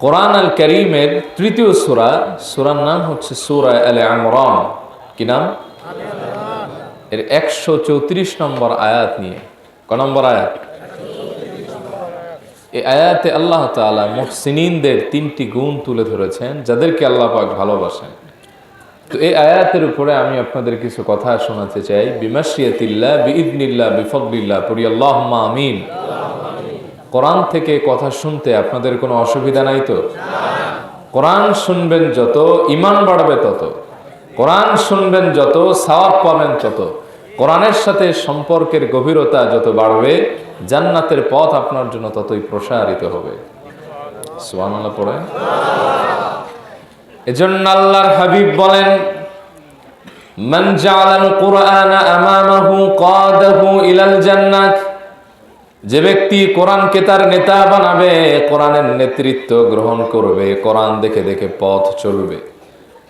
কোরআন আল কারীমের তৃতীয় সূরার নাম হচ্ছে সূরা আলে ইমরান। কি নাম? এর 134 নম্বর আয়াত নিয়ে। ক নম্বর আয়াত? এই আয়াতে আল্লাহ তাআলা মুহসিনিনদের 3টি গুণ তুলে ধরেছেন, যাদেরকে আল্লাহ পাক ভালোবাসেন। তো এই আয়াতের উপরে আমি আপনাদের কিছু কথা শোনাতে চাই। বিমাশিয়াতিল্লাহ বিইذনিল্লাহ বিফদলিল্লাহ, পড়ি আল্লাহুম্মা আমিন। কোরআন থেকে কথা শুনতে আপনাদের কোনো অসুবিধা নাই তো? কোরআন শুনবেন যত, ঈমান বাড়বে তত। কোরআন শুনবেন যত, সওয়াব পাবেন তত। কোরআনের সাথে সম্পর্কের গভীরতা যত বাড়বে, জান্নাতের পথ আপনার জন্য ততই প্রসারিত হবে। সুবহানাল্লাহ পড়েন। এজন্য আল্লাহর হাবিব বলেন, মান জাআলাল কুরআনা আমামাহু কাদাহু ইলাল জান্নাত। যে ব্যক্তি কোরআনকে তার নেতা বানাবে, কোরআনের নেতৃত্ব গ্রহণ করবে, কোরআন দেখে দেখে পথ চলবে,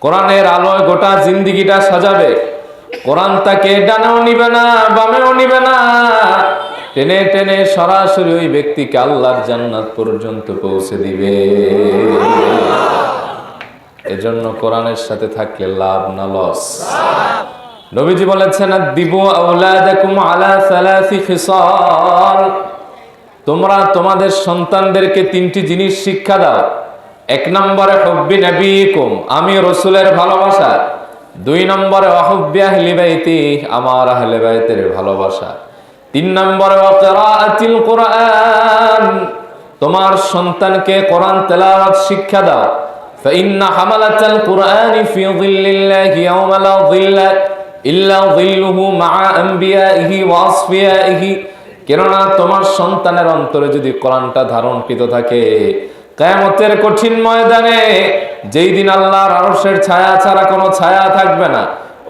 কোরআনের আলোয় গোটা জিন্দেগিটা সাজাবে, কোরআন তাকে ডানেও নিবে না বামেও নিবে না, টেনে টেনে সরাসরি ওই ব্যক্তিকে আল্লাহর জান্নাত পর্যন্ত পৌঁছে দিবে। এজন্য কোরআনের সাথে থাকলে লাভ না লস? নবীজি বলেছেন, আদিবু আওলাদাকুম আলা সালাসি খিসাল। তোমরা তোমাদের সন্তানদেরকে 3টি জিনিস শিক্ষা দাও। 1 নম্বরে হুব্বি নবীকুম, আমি রাসূলের ভালোবাসা। 2 নম্বরে ওয়াহুব্বি আহলি বাইতি, আমার আহলে বাইতের ভালোবাসা। 3 নম্বরে ওয়াকিরাআতিল কুরআন, তোমার সন্তানকে কোরআন তেলাওয়াত শিক্ষা দাও। ফাইন্না হামালাতাল কুরআনি ফি যিল্লিল্লাহি ইয়াওমা লা যিল্লা ইল্লা যিল্লুহু মা'a আম্বিয়াইহি ওয়া আসফিয়াইহি। কেননা তোমার সন্তানের অন্তরে যদি কোরআনটা ধারণকৃত থাকে, কিয়ামতের কঠিন ময়দানে যেই দিন আল্লাহর আরশের ছায়া ছাড়া কোনো ছায়া থাকবে না,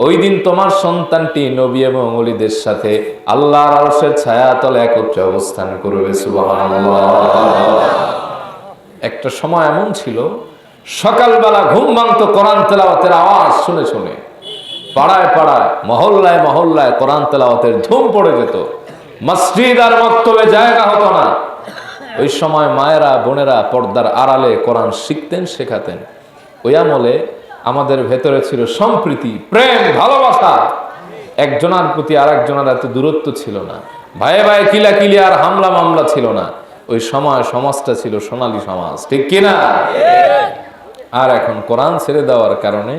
ওই দিন তোমার সন্তানটি নবী এবং ওলিদের সাথে আল্লাহর আরশের ছায়া তলে একত্রে অবস্থান করবে। সুবহানাল্লাহ। একটা সময় এমন ছিল, সকালবেলা ঘুম ভাঙতো কোরআন তেলাওয়াতের আওয়াজ শুনে শুনে। পাড়ায় পাড়ায়, মহল্লায় মহল্লায় কোরআন তেলাওয়াতের ধুম পড়ে যেত। মসজিদ আর মক্তবে জায়গা হতো না। ওই সময় মায়েরা বোনেরা পর্দার আড়ালে কোরআন শিখতেন, শেখাতেন। ওই আমলে আমাদের ভেতরে ছিল সম্প্রীতি, প্রেম, ভালোবাসা। একজনের প্রতি আরেকজনের এত দূরত্ব ছিল না, ভাইয়ে ভাইয়ে কিলাকিলি আর হামলা মামলা ছিল না। ওই সময় সমাজটা ছিল সোনালী সমাজ, ঠিক কিনা? আর এখন কোরআন ছেড়ে দেওয়ার কারণে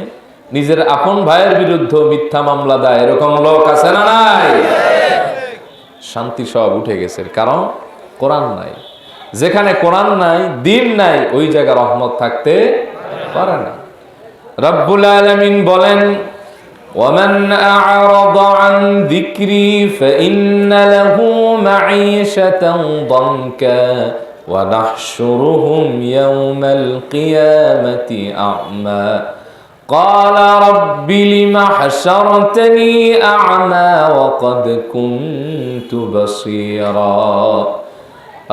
নিজের আপন ভাইয়ের বিরুদ্ধে মিথ্যা মামলা দেয়, এরকম লোক আছে না নাই? শান্তি সব উঠে গেছে, কারণ কোরআন নাই। যেখানে কোরআন নাই, দ্বীন নাই, ওই জায়গায় রহমত থাকতে পারে না। রব্বুল আলামিন বলেন, ওয়ামান আ'রাদা আন যিকরি ফাইন্না লাহু মাঈশাতান দানকা ওয়া নাহশুরুহুম ইয়াওমাল কিয়ামাতি আ'মা قال رب لم حشرتني أعمى وقد كنت بصيرا।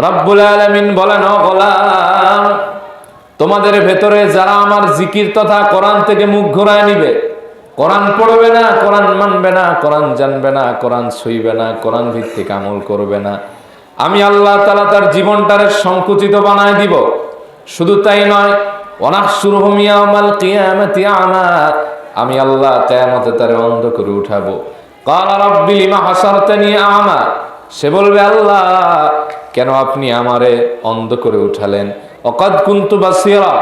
রব্বুল আলামিন বলেন, ও গোলাম, তোমাদের ভেতরে যারা আমার জিকির তথা কোরআন থেকে মুখ ঘুরায় নিবে, কোরআন পড়বে না, কোরআন মানবে না, কোরআন জানবে না, কোরআন ছুঁইবে না, কোরআন ভিত্তিক আমল করবে না, আমি আল্লাহ তাআলা তার জীবনটারে সংকুচিত বানায় দিব। শুধু তাই নয়, ওয়ানাহশুরুহুম ইয়াওমাল কিয়ামাতি আ'মা, আমি আল্লাহ কিয়ামতে তারে অন্ধ করে উঠাবো। ক্বালা রাব্বি লিমা হাসারতানি আ'মা, সে বলবে, আল্লাহ কেন আপনি আমারে অন্ধ করে উঠালেন? ওয়াকাদ কুনতু বাসীরা,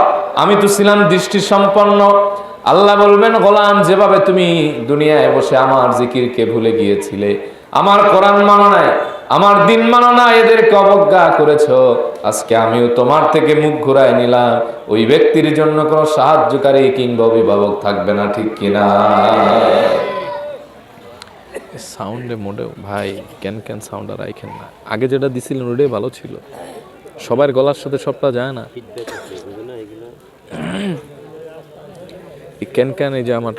আমি তো ছিলাম দৃষ্টি সম্পন্ন। আল্লাহ বলবেন, গোলাম, যেভাবে তুমি দুনিয়ায় বসে আমার জিকিরকে ভুলে গিয়েছিলে, আমার কোরআন মানো নাই, আমার দিন মানো না, এদেরকে অবজ্ঞা করেছো, আজকে আমিও তোমার থেকে মুখ ঘুরায় নিলাম। ওই ব্যক্তির জন্য কোনো সাহায্যকারী কিংবা অভিভাবক থাকবে না, ঠিক কিনা? সাউন্ডে মোডে ভাই কেন সাউন্ড আর রাখেন না। আগে যেটা দিছিলেন ওটাই ভালো ছিল, সবার গলার সাথে সবটা যায় না। কেন এই যে আমার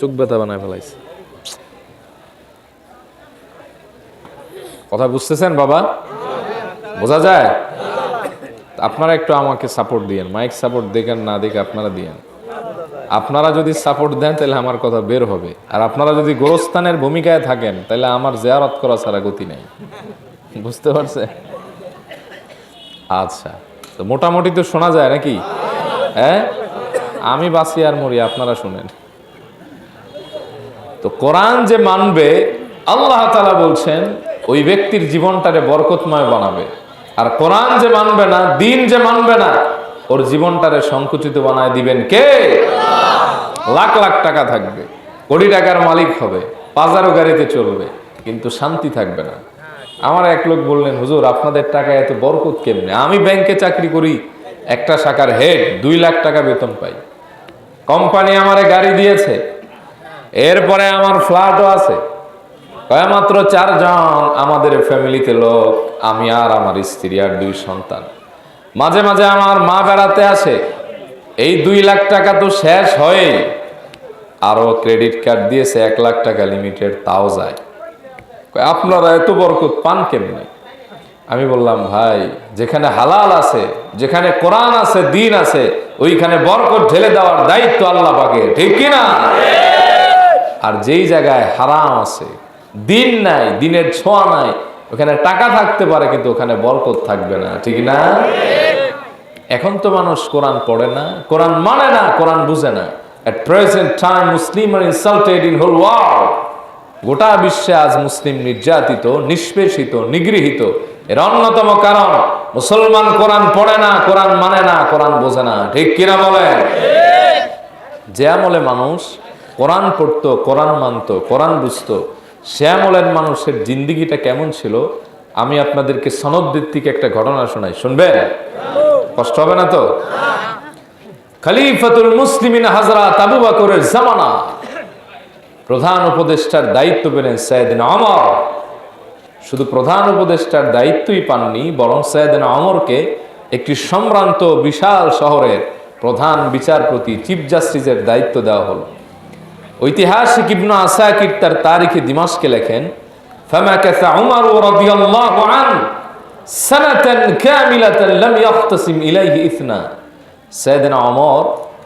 চোখ ব্যথা বানায় ফেলাইছে। কথা বুঝতেছেন বাবা? বোঝা যায়? আপনারা একটু আমাকে সাপোর্ট দিয়েন, মাইক সাপোর্ট দেখেন না দেখে আপনারা দিয়েন। আপনারা যদি সাপোর্ট দেন তাহলে আমার কথা বের হবে, আর আপনারা যদি গোরস্থানের ভূমিকায় থাকেন তাহলে আমার জিয়ারত করা ছাড়া গতি নেই। বুঝতে পারছে? আচ্ছা, তো মোটামুটি তো শোনা যায় নাকি? হ্যাঁ, আমি বাঁচি আর মরি, আপনারা শুনেন। তো কোরআন যে মানবে, আল্লাহ তাআলা বলছেন ওই ব্যক্তির জীবনটারে বরকতময় বানাবে। আর কোরআন যে মানবে না, দিন যে মানবে না, ওর জীবনটারে সংকুচিত বানায় দিবেন কে? লাখ লাখ টাকা থাকবে, কোটি টাকার মালিক হবে, পাজারো গাড়িতে চলবে, কিন্তু শান্তি থাকবে না। আমার এক লোক বললেন, হুজুর আপনাদের টাকায় এত বরকত কেমনে? আমি ব্যাংকে চাকরি করি, একটা শাখার হেড, 2 লাখ টাকা বেতন পাই, কোম্পানি আমারে গাড়ি দিয়েছে, এরপরে আমার ফ্ল্যাটও আছে, মাত্র 4 জন আমাদের ফ্যামিলিতে লোক, আমি আর আমার স্ত্রী আর 2 সন্তান। মাঝে মাঝে আমার মা বেড়াতে আসে, এই 2 লাখ টাকা তো শেষ হয়, আরো ক্রেডিট কার্ড দিয়েছে 1 লাখ টাকা লিমিটেড, তাও যায়। আপনারা এত বরকত পান কেমনে? আমি বললাম, ভাই যেখানে হালাল আছে, যেখানে কোরআন আছে, দিন আছে, ওইখানে বরকত ঢেলে দেওয়ার দায়িত্ব আল্লাহ পাকের, ঠিক কিনা? আর যেই জায়গায় হারাম আছে, দিন নাই, দিনের ছোঁয়া নাই, ওখানে টাকা থাকতে পারে কিন্তু ওখানে বরকত থাকবে না, ঠিক না? এখন তো মানুষ কোরআন পড়ে না, কোরআন মানে না, কোরআন বুঝে না। At present time Muslims are insulted in whole world. গোটা বিশ্বে আজ মুসলিম নির্যাতিত, নিষ্পেষিত, নিগৃহীত। এর অন্যতম কারণ মুসলমান কোরআন পড়ে না, কোরআন মানে না, কোরআন বোঝে না, ঠিক কিনা বলেন? যে আমলে মানুষ কোরআন পড়তো, কোরআন মানতো, কোরআন বুঝতো, সে আমলের মানুষের জিন্দিগিটা কেমন ছিল, আমি আপনাদেরকে সনদ ভিত্তিক একটা ঘটনা শোনাই, শুনবেন? কষ্ট হবে না তো? খলিফাতুল মুসলিমিন হযরত আবু বকরের জামানা প্রধান উপদেষ্টার দায়িত্ব পেলেন সাইয়েদনা ওমর। শুধু প্রধান উপদেষ্টার দায়িত্বই পাননি, বরং সাইয়েদনা ওমরকে একটি সম্ভ্রান্ত বিশাল শহরের প্রধান বিচারপতি, চিফ জাস্টিসের দায়িত্ব দেওয়া হলো। ঐতিহাসিক ইবনে আসাকির তার তারিখে দিমাশকে লেখেন, ফামাকাসা উমর রাদিয়াল্লাহু আনহু সানাতান কামিলাতান লাম ইয়াখতাসিম ইলাইহি ইসনা। সাইয়েদনা ওমর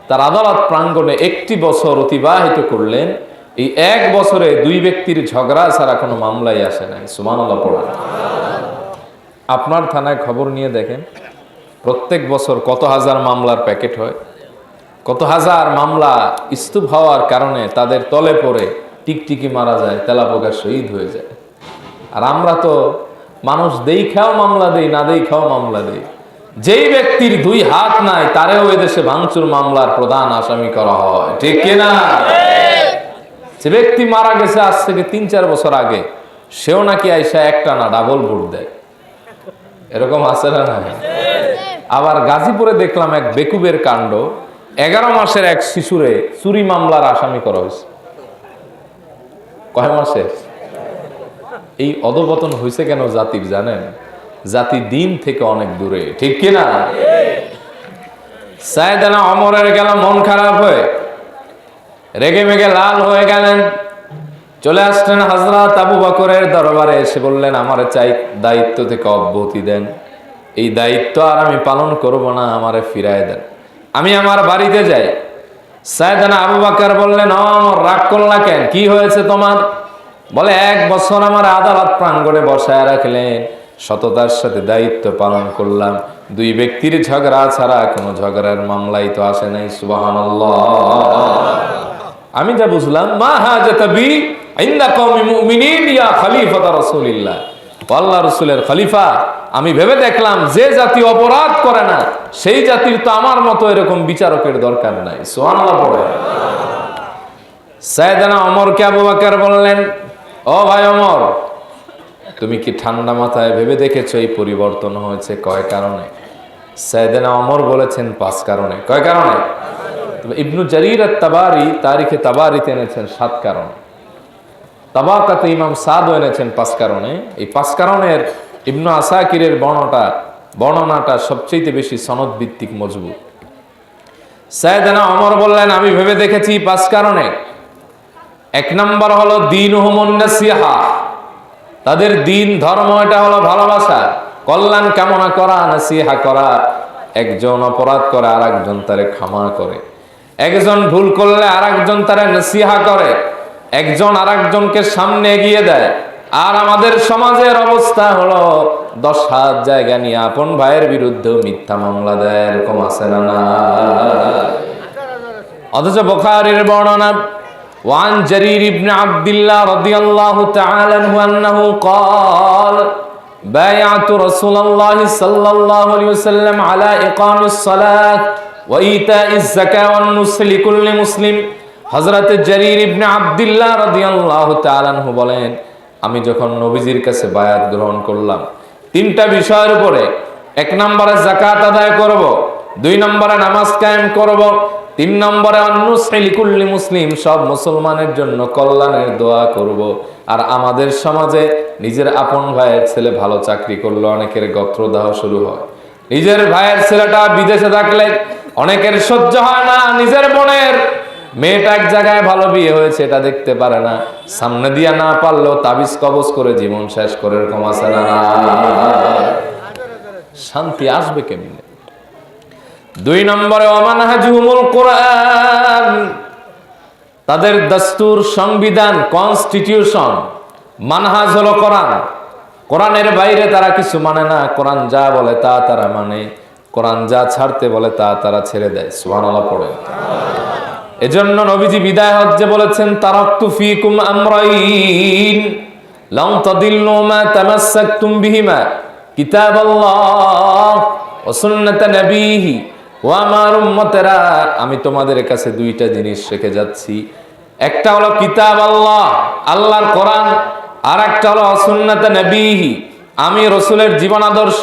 তার আদালত প্রাঙ্গণে 1টি বছর অতিবাহিত করলেন। এই 1 বছরে 2 ব্যক্তির ঝগড়া ছাড়া কোনো মামলাই আসে নাই। সুবহানাল্লাহ পড়া। আপনার থানায় খবর নিয়ে দেখেন, প্রত্যেক বছর কত হাজার মামলার প্যাকেট হয়, কত হাজার মামলা স্তূপ হওয়ার কারণে তাদের তলে পড়ে টিকটিকি মারা যায়, তেলাপোকা শহীদ হয়ে যায়। আর আমরা তো মানুষ দেখাও মামলা দেই, না দেখাও মামলা দেই। যেই ব্যক্তির 2 হাত নাই তারেও এদেশে ভাঙচুর মামলার প্রধান আসামি করা হয়, ঠিক কিনা? যে ব্যক্তি মারা গেছে আজ থেকে 3-4 বছর আগে, সেও নাকি আইসা একটা না ডাবল ভোট দেয়, এরকম আছে না? আবার গাজীপুরে দেখলাম এক বেকুবের কাণ্ড, 11 মাসের এক শিশুরে চুরি মামলার আসামি করা হয়েছে। কয় মাসের? এই অধপতন হয়েছে কেন জাতির জানেন? জাতি দিন থেকে অনেক দূরে, ঠিক কিনা? সাইয়েদনা ওমরের গেল মন খারাপ হয়ে, রেগে মেগে লাল হয়ে গেলেন। চলে আসলেন হযরত আবু বকরের দরবারে, এসে বললেন, আমারে চাই দায়িত্ব থেকে অব্যাহতি দেন, এই দায়িত্ব আর আমি পালন করব না, আমারে ফিরায় দেন, আমি আমার বাড়িতে যাই। সাইয়েদনা আবু বকর বললেন, ওমর রাগ করলা কেন, কি হয়েছে তোমার? বলে, 1 বছর আমার আদালত প্রাঙ্গণে বসায় রাখলেন, সততার সাথে দায়িত্ব পালন করলাম, 2 ব্যক্তির ঝগড়া ছাড়া কোনো ঝগড়ার মামলাই তো আসে নাই। সুবহানাল্লাহ। আমি যা বুঝলাম, মা হাজাতা বি ইনদা কওমি মুমিনিন ইয়া খলিফাত রাসূলিল্লাহ, আল্লাহর রাসূলের খলিফা, আমি ভেবে দেখলাম যে জাতি অপরাধ করে না সেই জাতির তো আমার মতো এরকম বিচারকের দরকার নাই। সুবহানাল্লাহ পড়ে। সাইয়েদনা ওমরকে আবু বকর বললেন, ও ভাই ওমর, তুমি কি ঠান্ডা মাথায় ভেবে দেখেছো এই পরিবর্তন হয়েছে কয় কারণে? সাইয়েদনা ওমর বলেছেন 5 কারণে। কয় কারণে? ইবনু জারির আত-তাবারি তারিখে তাবারিতে এনেছেন 7 কারণ, তাবাকাতে ইমাম সাদ এনেছেন 5 কারণে। এই 5 কারণের ইবনু আসাকিরের বর্ণনাটা সবচেয়ে বেশি সনদ ভিত্তিক, মজবুত। সাইয়েদনা ওমর বললেন, আমি ভেবে দেখেছি 5 কারণে। 1 নম্বর হলো দীনুহুমুন নাসিহা, তাদের দিন ধর্ম এটা হলো ভালোবাসা, কল্যাণ কামনা করা, নাসিহা করা। একজন অপরাধ করে আর একজন তারে ক্ষমা করে, একজন ভুল করলে আর একজন তারে নাসিহা করে, একজন আর একজনকে সামনে এগিয়ে দেয়। আর আমাদের সমাজের অবস্থা হলো 10 হাত জায়গা নিয়ে আপন ভাইয়ের বিরুদ্ধে মিথ্যা মামলা দেয়, এরকম আছে না না? অথচ বুখারীর বর্ণনা, ওয়ান জারীর ইবনে আব্দুল্লাহ রাদিয়াল্লাহু তাআলা আনহু আন্নাহু قال بايعت رسول الله صلى الله عليه وسلم على إقام الصلاة وإيتاء الزكاة والنصح لكل مسلم। হযরত জারীর ইবনে আব্দুল্লাহ রাদিয়াল্লাহু তাআলা আনহু বলেন, আমি যখন নবীজির কাছে বায়াত গ্রহণ করলাম 3টা বিষয়ের উপরে, 1 নম্বরে যাকাত আদায় করব, 2 নম্বরে নামাজ কায়েম করব, 3 নম্বরে আন-নুসহ লিকুল্লি মুসলিম, সব মুসলমানের জন্য কল্যাণের দোয়া করব। আর আমাদের সমাজে নিজের আপন ভাইয়ের ছেলে ভালো চাকরি করলে অনেকের গোত্রদাহ শুরু হয়। নিজের ভাইয়ের ছেলেটা বিদেশে থাকলে অনেকের সহ্য হয় না, নিজের বোনের মেয়েটা এক জায়গায় ভালো বিয়ে হয়েছে এটা দেখতে পারে না, সামনে দিয়া না পারলেও তাবিজ কবজ করে জীবন শেষ করে, এরকম আছে না? শান্তি আসবে কেমনে? 2 নম্বরে ওয়ামানহাজুহুমুল কোরআন, তাদের দস্তুর, সংবিধান, কনস্টিটিউশন, মানহাজ হলো কোরআন। কোরআনের বাইরে তারা কিছু মানে না, কোরআন যা বলে তা তারা মানে, কোরআন যা ছাড়তে বলে তা তারা ছেড়ে দেয়। সুবহানাল্লাহ পড়ে। এজন্য নবীজি বিদায় হজ্জে বলেছেন, তারাকতু ফীকুম আমরাইন লাম তাদিল্লু মা তামাসসাকতুম বিহিমা কিতাবাল্লাহ ওয়া সুন্নাত নবীহি। ও আমার উম্মতেরা, আমি তোমাদের কাছে 2টা জিনিস রেখে যাচ্ছি, একটা হলো কিতাব আল্লাহ, আল্লাহর কোরআন, আর একটা হলো সুন্নাত নবীহি, আমি রাসূলের জীবন আদর্শ।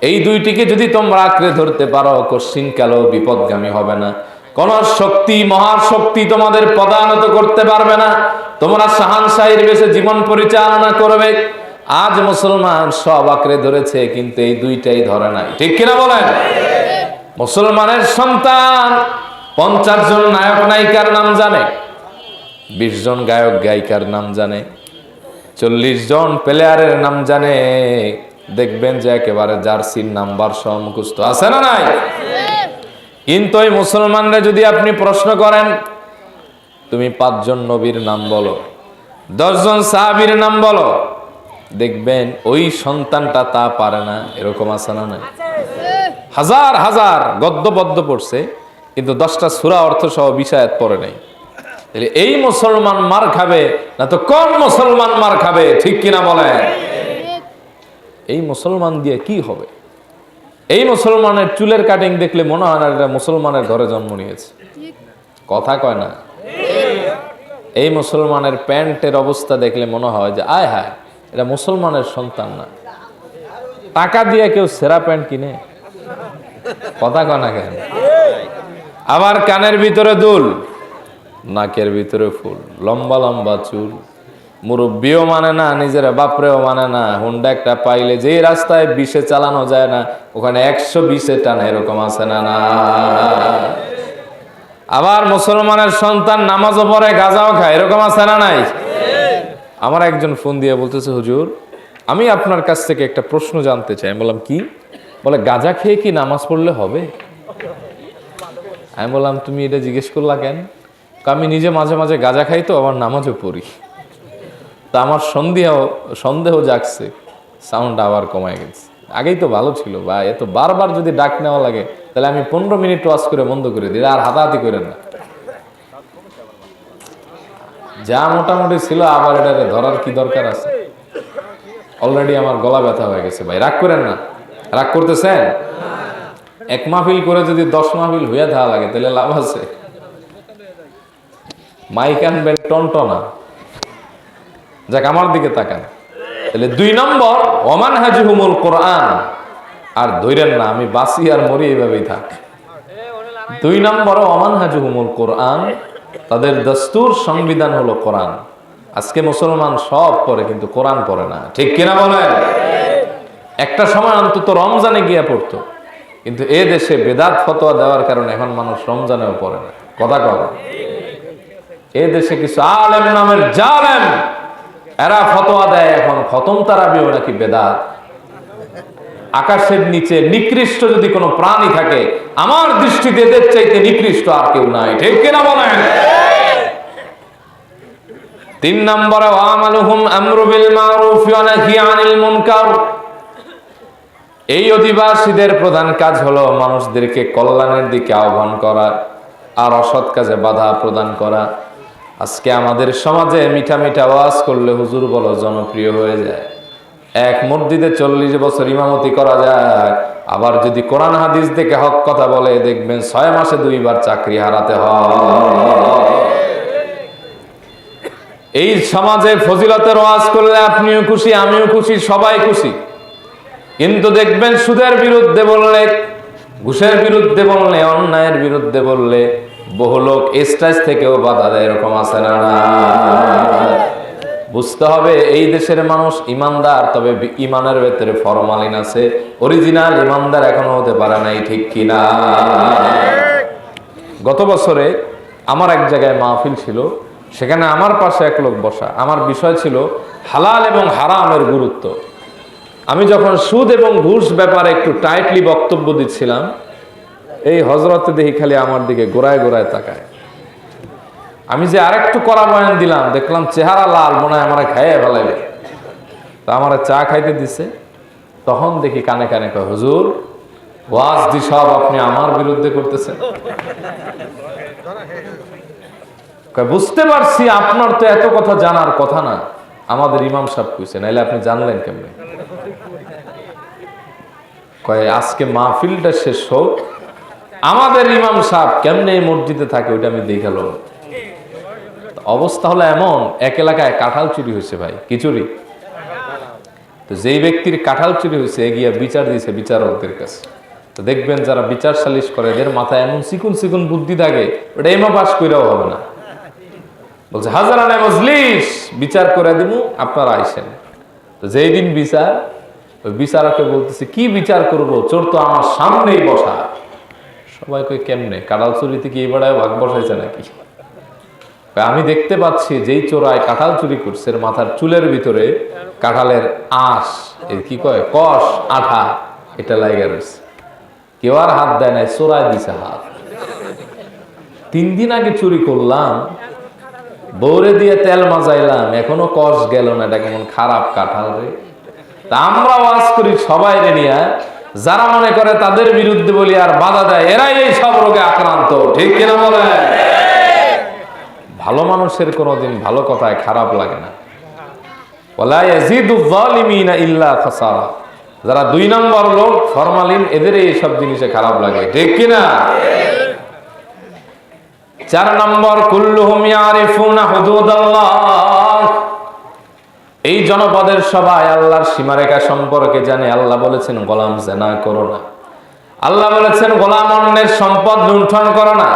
এই 2টিকে যদি তোমরা আঁকড়ে ধরতে পারো, কোশ্চিন কালেও বিপদগামী হবে না। কোন শক্তি, মহাশক্তি তোমাদের পদানত করতে পারবে না, তোমরা শাহানশাহীর বেশে জীবন পরিচালনা করবে। আজ মুসলমান সব আঁকড়ে ধরেছে, কিন্তু এই 2টাই ধরে নাই, ঠিক কিনা বলেন? মুসলমানের সন্তান 50 জন নায়ক নায়িকার নাম জানে, 20 জন গায়ক গায়িকার নাম জানে, 40 জন প্লেয়ারের নাম জানে, দেখবেন যে একেবারে জার্সির নাম্বার সহ মুখস্থ, আছে না নাই? কিন্তু ওই মুসলমানরা যদি আপনি প্রশ্ন করেন, তুমি 5 জন নবীর নাম বলো, 10 জন সাহাবীর নাম বলো, দেখবেন ওই সন্তানটা তা পারে না, এরকম আছে না নাই? হাজার হাজার গদ্য পদ্য পড়ছে, কিন্তু 10টা সূরা অর্থ সহ 20 আয়াত পড়ে নাই। তাহলে এই মুসলমান মার খাবে না তো কোন মুসলমান মার খাবে, ঠিক কিনা বলেন? এই মুসলমান দিয়ে কি হবে? এই মুসলমানের চুলের কাটিং দেখলে মনে হয় না এটা মুসলমানের ঘরে জন্ম নিয়েছে, কথা কয় না? এই মুসলমানের প্যান্টের অবস্থা দেখলে মনে হয় যে আয় হায়, এটা মুসলমানের সন্তান না। টাকা দিয়ে কেউ সেরা প্যান্ট কিনে, কথা কয় না কেন? আবার কানের ভিতরে দুল, নাকের ভিতরে ফুল, লম্বা লম্বা চুল, মুরব্বিও মানে না, নিজের বাপরেও মানে না, হুন্ডা একটা পাইলে যেই রাস্তায় 20-এ চালানো যায় না, ওখানে 120-এ টানে, এরকম আছে না না? আবার মুসলমানের সন্তান নামাজও পড়ে, গাঁজাও খায়, এরকম আছে না নাই? আমার একজন ফোন দিয়ে বলতেছে, হুজুর আমি আপনার কাছ থেকে একটা প্রশ্ন জানতে চাই। আমি বললাম কি? বলে গাঁজা খেয়ে কি নামাজ পড়লে হবে? আমি বললাম তুমি এটা জিজ্ঞেস করলা কেন? আমি নিজে মাঝে মাঝে গাঁজা খাই তো, আবার নামাজও পড়ি, তা আমার সন্দেহ জাগছে, সাউন্ড আবার কমায় গেছে। আগেই তো ভালো ছিল ভাই, এত বারবার যদি ডাক নেওয়া লাগে তাহলে আমি 15 মিনিট ওয়াজ করে বন্ধ করে দিই, আর হাতাহাতি করেন না। যা মোটামুটি ছিল আবার এটা ধরার কি দরকার আছে? অলরেডি আমার গলা ব্যথা হয়ে গেছে ভাই, রাগ করেন না। রাগ করতেছেন? 1 মাহফিল করে যদি 10 মাহফিল হইয়া থাকা লাগে তাহলে লাভ আছে? মাইক আনবেন টনটনা। যাক, আমার দিকে তাকান। তাহলে 2 নম্বর ওয়ামানহাজুহুমুল কোরআন, আর ধইরেন না আমি বাঁচি আর মরি এইভাবেই থাক। 2 নম্বর ওয়ামানহাজুহুমুল কোরআন, তাদের দস্তুর, সংবিধান হলো কোরআন। আজকে মুসলমান সব পড়ে কিন্তু কোরআন পড়ে না, ঠিক কিনা বলেন? একটা সময় অন্তত রমজানে গিয়া পড়তো, কিন্তু এ দেশে বেদাত ফতোয়া দেওয়ার কারণে এখন মানুষ রমজানেও পড়ে না, কথা কয়? এ দেশে কিছু আলেম নামের জালেম, এরা ফতোয়া দেয় এখন খতম তারাবিও নাকি বেদাত। আকাশের নিচে নিকৃষ্ট যদি কোনো প্রাণী থাকে, আমার দৃষ্টিতে এদের চাইতে নিকৃষ্ট আর কেউ নাই, ঠিক কিনা বলেন? 3 নম্বরে ওয়ামালুহুম আমরু বিল মারুফ ওয়া নাহী আনিল মুনকার, এই অধিবাসীদের প্রধান কাজ হলো মানুষদেরকে কল্যাণের দিকে আহ্বান করা আর অসৎ কাজে বাধা প্রদান করা। আজকে আমাদের সমাজে মিঠা মিঠা ওয়াজ করলে হুজুর বলো জনপ্রিয় হয়ে যায়। এক মসজিদে 40 বছর ইমামতি করা যায়, আবার যদি কোরআন হাদিস দেখে হক কথা বলে দেখবেন 6 মাসে 2 বার চাকরি হারাতে হয়। এই সমাজে ফজিলতের ওয়াজ করলে আপনিও খুশি, আমিও খুশি, সবাই খুশি। কিন্তু দেখবেন সুদের বিরুদ্ধে বললে, ঘুষের বিরুদ্ধে বললে, অন্যায়ের বিরুদ্ধে বললে বহু লোক স্টেজ থেকেও বাধা দেয়। এরকম আছে না? বুঝতে হবে এই দেশের মানুষ ইমানদার, তবে ইমানের ভেতরে ফরমালিন আছে। অরিজিনাল ইমানদার এখনো হতে পারে নাই, ঠিক কিনা? গত বছরে আমার এক জায়গায় মাহফিল ছিল, সেখানে আমার পাশে এক লোক বসা। আমার বিষয় ছিল হালাল এবং হারামের গুরুত্ব। আমি যখন সুদ এবং ঘুষ ব্যাপারে একটু টাইটলি বক্তব্য দিচ্ছিলাম, এই হযরত দেখি খালি আমার দিকে গোড়ায় গোড়ায় তাকায়। আমি যে আরেকটু কড়া বয়ান দিলাম, দেখলাম চেহারা লাল, মনে হয় আমার খাইয়ে ফেলাইবে। তা আমার চা খাইতে দিছে, তখন দেখি কানে কানে কয়, হুজুর ওয়াজ দি সব আপনি আমার বিরুদ্ধে করতেছেন। বুঝতে পারছি আপনার তো এত কথা জানার কথা না, আমাদের ইমাম সাহেব কইছে, নাইলে আপনি জানলেন কেমনে? কয় আজকে মাহফিলটা শেষ হোক, আমাদের ইমাম সাহেব কেমনে এই মসজিদে থাকে ওইটা আমি দেখালো। অবস্থা হলো এমন, এক এলাকায় কাঁঠাল চুরি হয়েছে। ভাই কি চুরি? তো যেই ব্যক্তির কাঁঠাল চুরি হয়েছে গিয়া বিচার দিয়েছে বিচারকদের কাছে। তো দেখবেন যারা বিচার সালিশ করে এদের মাথায় এমন চিকুন চিকুন বুদ্ধি থাকে, ওটা এমা পাস কইরাও হবে না। বলছে হাজারানে মজলিস, বিচার করে দিব, আপনারা আইসেন। তো যেই দিন বিচার, ওই বিচারককে বলতেছে কি বিচার করব, চোর তো আমার সামনেই বসা। সবাই কই কেমনে, কাঁঠাল চুরিতে কি এবারে ভাগ বসাইছে নাকি? আমি দেখতে পাচ্ছি যেই চোরাই কাঁঠাল চুরি করছে মাথার চুলের ভিতরে কাঁঠালের আঁশ, কি কয় কষ, আঠা, এটা লাগা রয়েছে। কেউ আর হাত দেয় নাই, চোরাই দিছে হাত। 3 দিন আগে চুরি করলাম, বৌরে দিয়ে তেল মাজাইলাম, এখনো কষ গেল না, এটা কেমন খারাপ কাঁঠাল রে। তা আমরা ওয়াজ করি সবাই রে নিয়ে, যারা মনে করে তাদের বিরুদ্ধে বলি আর বাধা দেয়, এরাই এই সব রোগে আক্রান্ত, ঠিক কিনা বলে? ভালো মানুষের কোনোদিন ভালো কথায় খারাপ লাগে না। ওয়ালা ইয়াজিদুয যালিমিনা ইল্লা খাসারা। যারা 2 নম্বর লোক, ফরমালিন, এদের এই সব জিনিসে খারাপ লাগে, ঠিক কিনা? 4 নম্বর, কুল্লুহুম ইয়ারিফুনা হুদুদাল্লাহ। এই জনপদের সবাই আল্লাহর সীমারেখা সম্পর্কে জানে। আল্লাহ বলেছেন গোলাম জেনা করো না। আল্লাহ বলেছেন গোলাম অন্যের সম্পদ লুণ্ঠন করো না।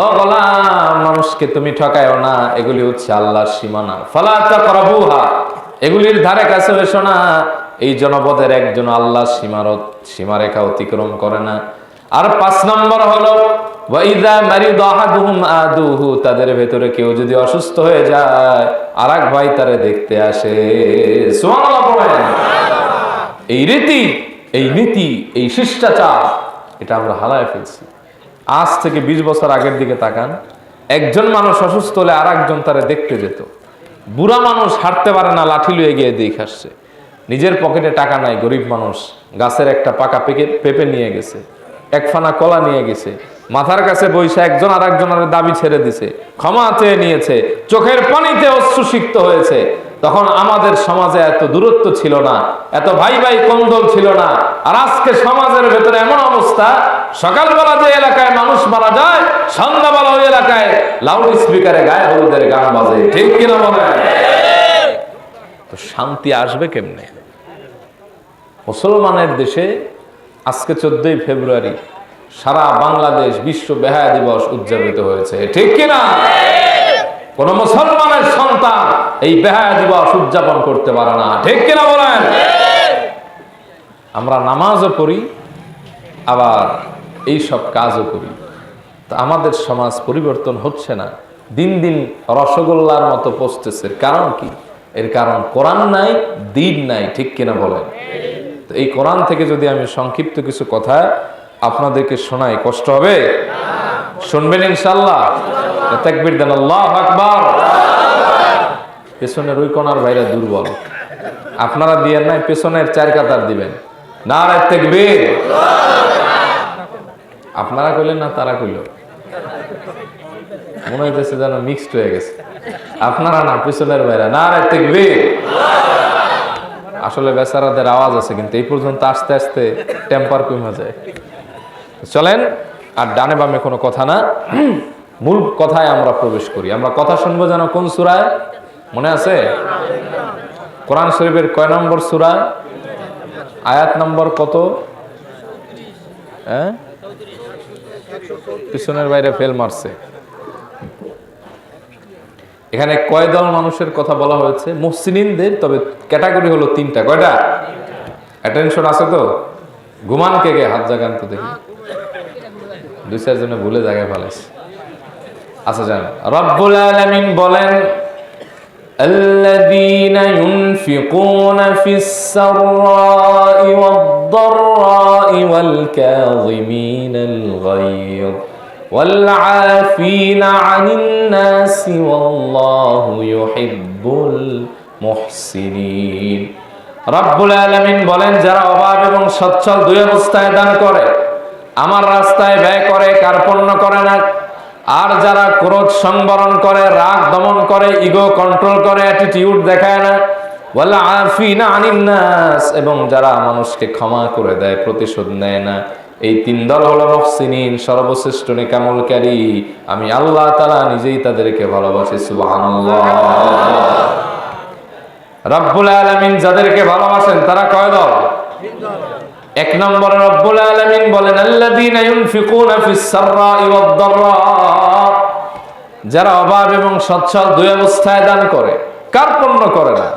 ও গোলাম, মানুষকে তুমি ঠকায়ও না, এগুলি হচ্ছে আল্লাহর সীমানা। ফালা তাকরাবুহা, এগুলির ধারে কাছে এসো না। এই জনপদের একজন আল্লাহর সীমারেখা অতিক্রম করে না। আর 5 নম্বর হলো ওয়াইদা মারিদা আহাদুহুম আদুহু, তাদের ভেতরে কেউ যদি অসুস্থ হয়ে যায় আরেক ভাই তারে দেখতে আসে। সুবহানাল্লাহ পড়েন। এই রীতি, এই নীতি, এই শিষ্টাচার, এটা আমরা হারায় ফেলছি। আজ থেকে 20 বছর আগের দিকে তাকান, একজন মানুষ অসুস্থ হলে আর একজন তারে দেখতে যেত। বুড়া মানুষ হাঁটতে পারে না, লাঠি লুয়ে গিয়ে দেখে আসছে। নিজের পকেটে টাকা নাই, গরিব মানুষ গাছের একটা পাকা পেঁপে নিয়ে গেছে, 1 ফানা কলা নিয়ে গেছে, মাথার কাছে বৈশা একজন আর একজনের দাবি ছেড়ে দিছে, ক্ষমা চেয়ে নিয়েছে, চোখের পানিতে অশ্রুসিক্ত হয়েছে। তখন আমাদের সমাজে এত দূরত্ব ছিল না, এত ভাই ভাই কোন্দল ছিল না। আর আজকে সমাজের ভেতরে এমন অবস্থা, সকালবেলা যে এলাকায় মানুষ মারা যায়, সন্ধ্যাবেলা ওই এলাকায় লাউড স্পিকারে গায়ে হলুদের গান বাজে, ঠিক কিনা বলে? তো শান্তি আসবে কেমনে? মুসলমানের দেশে আজকে 14ই ফেব্রুয়ারি সারা বাংলাদেশ বিশ্ব বেহায়া দিবস উদযাপিত হয়েছে, ঠিক কিনা? কোন মুসলমানের সন্তান এই বেহায়া দিবস উদযাপন করতে পারে না, ঠিক কিনা বলেন? আমরা নামাজও পড়ি, আবার এই সব কাজও করি। তা আমাদের সমাজ পরিবর্তন হচ্ছে না, দিন দিন রসগোল্লার মতো পচতেছে। কারণ কি? এর কারণ কোরআন নাই, দ্বীন নাই, ঠিক কিনা বলেন? তো এই কোরআন থেকে যদি আমি সংক্ষিপ্ত কিছু কথা আপনাদেরকে শোনাই, কষ্ট হবে? শুনবেন ইনশাআল্লাহ? তাকবীর দেন, আল্লাহু আকবার। পেছনের ওই কোনার ভাইরা দুর্বল, আপনারা দিয়েন নাই, পেছনের 4 কাতার দিবেন। নারে তাকবীর। আপনারা কইলেন না তারা কইল? মনে হইতেছে যেন মিক্সড হয়ে গেছে। আপনারা না, পিছনের বাইরে নারে তাকবীর। আসলে বেচারাদের আওয়াজ আছে, কিন্তু এই পর্যন্ত আস্তে আস্তে টেম্পার কমে যায়। চলেন, আর ডানে বামে কোনো কথা না, মূল কথায় আমরা প্রবেশ করি। আমরা কথা শুনবো যেন কোন সূরায়? মনে আছে? কোরআন শরীফের কয় নম্বর সূরা? আয়াত নম্বর কত? হ্যাঁ, পিছনের বাইরে ফেল মারছে। এখানে কয় দল মানুষের কথা বলা হয়েছে? মুহসিনিনদের। তবে ক্যাটাগরি হলো তিনটা। কয়টা? অ্যাটেনশন আছে তো? ঘুমান কে কে? হাত জাগান তো দেখি। দুই চার জনে ভুলে জায়গায় ফেলাইছে। আচ্ছা যান, রব্বুল আলামিন বলেন الذين ينفقون في السراء والضراء والكاظمين الغيظ والعافين عن الناس والله يحب المحسنين। রব্বুল আলামিন বলেন, যারা অভাব এবং সচ্ছল দুই অবস্থায় দান করে, আমার রাস্তায় ব্যয় করে, কার্পণ্য করে না, আর যারা ক্রোধ সংবরণ করে, রাগ দমন করে, ইগো কন্ট্রোল করে, অ্যাটিটিউড দেখায় না, ওয়াল আফিনা আনিন নাস, এবং যারা মানুষকে ক্ষমা করে দেয়, প্রতিশোধ নেয় না, এই তিন দল হলো মুহসিনিন, সর্বশ্রেষ্ঠ নেকামলকারী। আমি আল্লাহ তাআলা নিজেই তাদেরকে ভালোবাসি। সুবহানাল্লাহ। রব্বুল আলামিন যাদেরকে ভালোবাসেন তারা কয় দল? এক নম্বরে রব্বুল আলামিন বলেন আল্লাযীনা ইউনফিকুনা ফিস সাররাই ওয়াদ দাররা, যারা অভাব এবং সচ্ছল দুই অবস্থায় দান করে, কার্পণ্য করে না,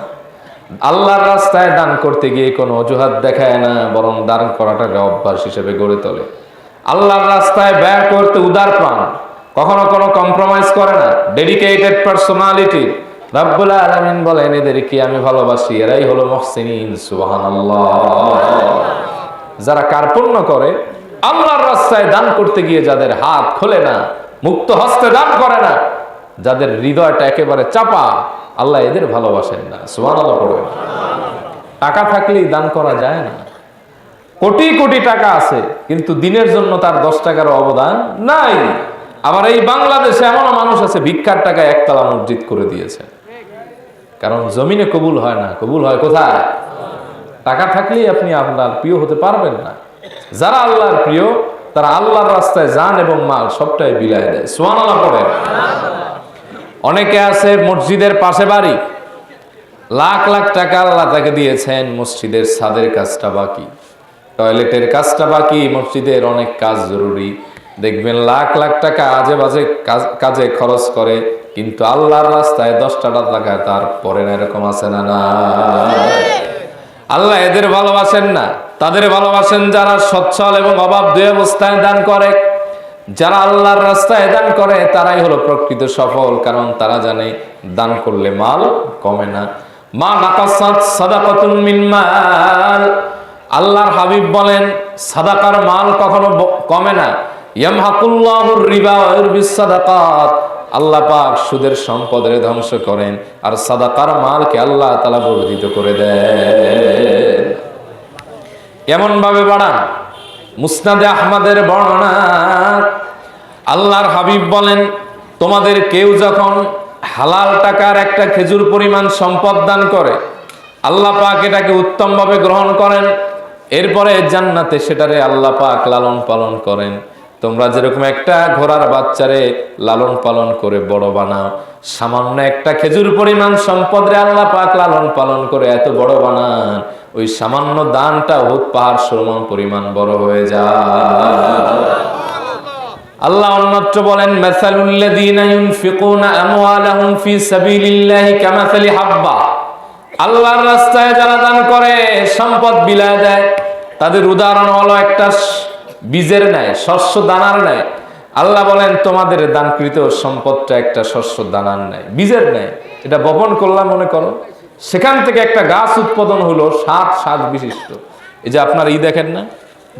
আল্লাহর রাস্তায় দান করতে গিয়ে কোনো অজুহাত দেখায় না, বরং দান করাটাকে অভ্যাস হিসেবে গড়ে তোলে। আল্লাহর রাস্তায় ব্যয় করতে উদার প্রাণ, কখনো কোনো কম্প্রোমাইজ করে না, ডেডিকেটেড পার্সোনালিটি। রব্বুল আলামিন বলেন এদেরকে আমি ভালোবাসি, এরাই হলো মুহসিনিন। সুবহানাল্লাহ। যারা কার্পণ্য করে, আল্লাহর রাস্তায় দান করতে গিয়ে যাদের হাত খোলে না, মুক্ত হস্তে দান করে না, যাদের হৃদয়টা একেবারে চাপা, আল্লাহ এদের ভালোবাসেন না। সুবহানাল্লাহ পড়বেন। টাকা থাকলেই দান করা যায় না। কোটি কোটি টাকা আছে, কিন্তু দিনের জন্য তার 10 টাকার অবদান নাই। আবার এই বাংলাদেশে এমন মানুষ আছে ভিক্ষার টাকায় একতলা মসজিদ করে দিয়েছে। কারণ জমিনে কবুল হয় না, কবুল হয় কোথায়? টাকা থাকলেই আপনি আপনার প্রিয় হতে পারবেন না। যারা আল্লাহর প্রিয়, তারা আল্লাহর রাস্তায় জান এবং মাল সবটাই বিলায় দেয়। সুবহানাল্লাহ পড়ে। অনেকে আছে মসজিদের পাশে বাড়ি, লাখ লাখ টাকা আল্লাহ তাকে দিয়েছেন, মসজিদের ছাদের কাজটা বাকি, টয়লেটের কাজটা বাকি, মসজিদের অনেক কাজ জরুরি। দেখবেন লাখ লাখ টাকা আজে বাজে কাজে খরচ করে, কিন্তু আল্লাহর রাস্তায় 10টা টাকা তার পরে না। এরকম আছে না? না। আল্লাহ এদের ভালোবাসেন না। তাদের ভালোবাসেন যারা সচ্ছল এবং অভাব দুই অবস্থায় দান করে। যারা আল্লাহর রাস্তায় দান করে তারাই হলো প্রকৃত সফল, কারণ তারা জানে দান করলে মাল কমে না। মা নাকাসাত সাদাকাতুন মিন মাল, আল্লাহর হাবিব বলেন সাদাকার মাল কখনো কমে না। ইয়ামহাকুল্লাহুর রিবা ওয়া ইউরবিস সাদাকাত, আল্লাহ পাক সুদের সম্পদের ধ্বংস করেন, আর সাদাকার মালকে আল্লাহ তাআলা বর্ধিত করে দেন। এমন ভাবে বাড়ান। মুসনাদে আহমদের বর্ণনা, আল্লাহর হাবিব বলেন তোমাদের কেউ যখন হালাল টাকার একটা খেজুর পরিমাণ সম্পদ দান করে, আল্লাহ পাক এটাকে উত্তম ভাবে গ্রহণ করেন, এরপরে জান্নাতে সেটারে আল্লাহ পাক লালন পালন করেন। তোমরা যেরকম একটা ঘোড়ার বাচ্চারে লালন পালন করে বড় বানাও, সামান্য একটা খেজুর পরিমাণ সম্পদরে আল্লাহ পাক লালন পালন করে এত বড় বানান, ওই সামান্য দানটা উহুদ পাহাড় সমান পরিমাণ বড় হয়ে যায়। আল্লাহ অন্যত্র বলেন মাসালুল্লাযীনা ইউনফিকুনা আমওয়ালাহুম ফি সাবিলিল্লাহি কামাসালি হাব্বা, আল্লাহর রাস্তায় যারা দান করে, সম্পদ বিলায় দেয়, তাদের উদাহরণ হলো একটা বীজের ন্যায়, শস্য দানার ন্যায়। আল্লাহ বলেন তোমাদের দানকৃত সম্পদটা একটা শস্য দানার ন্যায়, বীজের ন্যায়। এটা বপন করলাম মনে করো, সেখান থেকে একটা গাছ উৎপাদন হলো 7 শাখ বিশিষ্ট। এই যে আপনারা দেখেন না,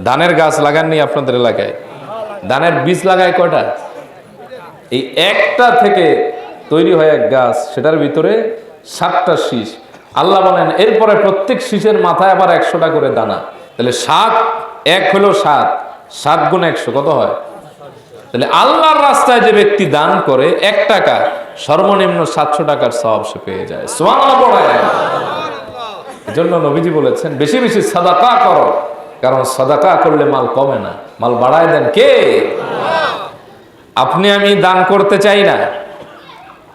ধানের গাছ লাগাননি আপনাদের এলাকায়? ধানের বীজ লাগায় কয়টা? এই একটা থেকে তৈরি হয় এক গাছ, সেটার ভিতরে 7টা শীষ। আল্লাহ বলেন এরপরে প্রত্যেক শীষের মাথায় আবার 100টা করে দানা। তাহলে 7 1 হলো 7, 7 গুণ 100 কত হয়? তাহলে আল্লাহর রাস্তায় যে ব্যক্তি দান করে 1 টাকা, সর্বনিম্ন 700 টাকার সওয়াব সে পেয়ে যায়। সুবহানাল্লাহ পড়ে। এজন্য নবীজি বলেছেন বেশি বেশি সাদাকা করো, কারণ সাদাকা করলে মাল কমে না, মাল বাড়ায় দেন কে? আপনি আমি দান করতে চাই না,